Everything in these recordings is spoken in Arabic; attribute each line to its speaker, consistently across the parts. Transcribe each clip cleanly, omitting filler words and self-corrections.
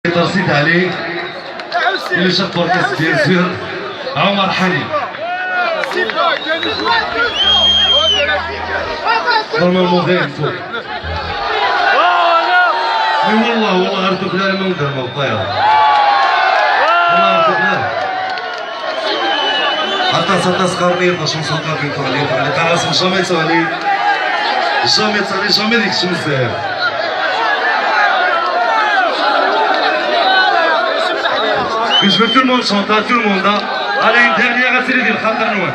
Speaker 1: ترصيد عليه اللي شاف بوركاس بيان سور عمر حني نورمالمون غير الفوق والله عرفتو بلا ما ندير ما الطياره والله عرفتو بلا حتى صدق سكرني باش نصدق بينكم عليه تاع راسهم جامي تصالي جامي ديك الشمس Mais je veux tout le monde chanter, tout le monde. Hein. Allez, une dernière à Céline, Khatar Noir.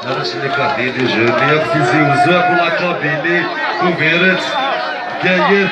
Speaker 1: أنا شنو كاردي دي جوني أكسيزي وزاك ولا كابيلي وفيرت كايف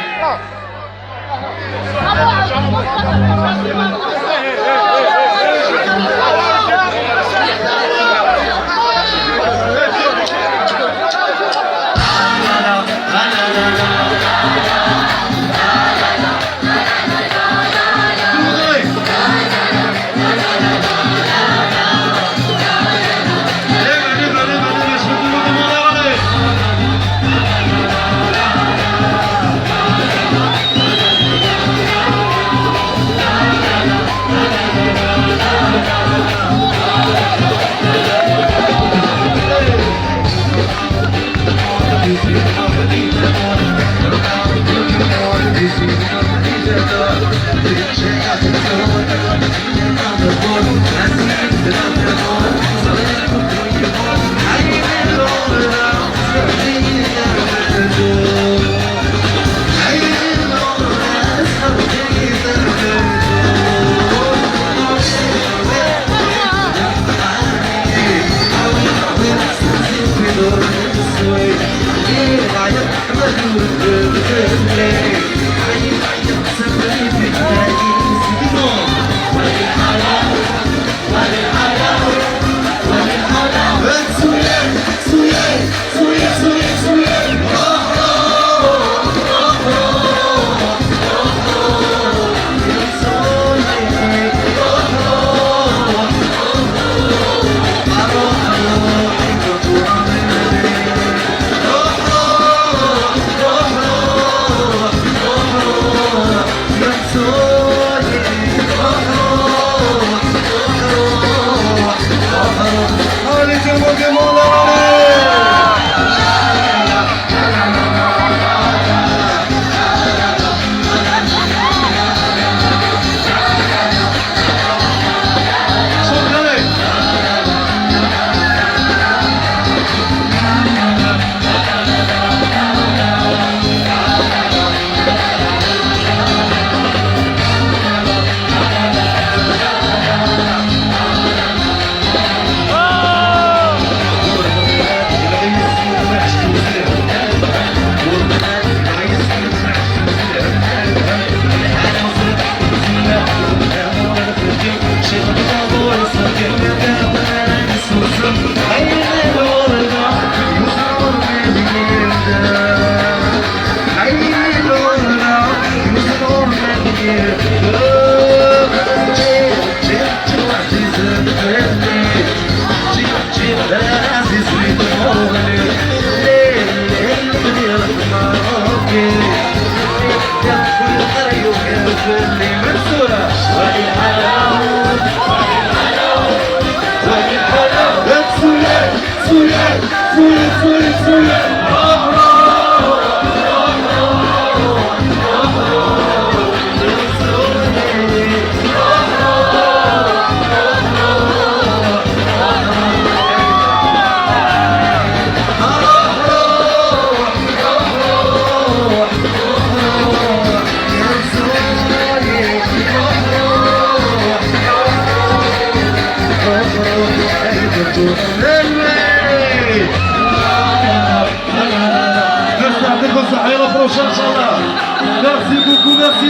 Speaker 1: Merci beaucoup, merci.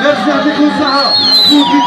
Speaker 1: Merci à tous.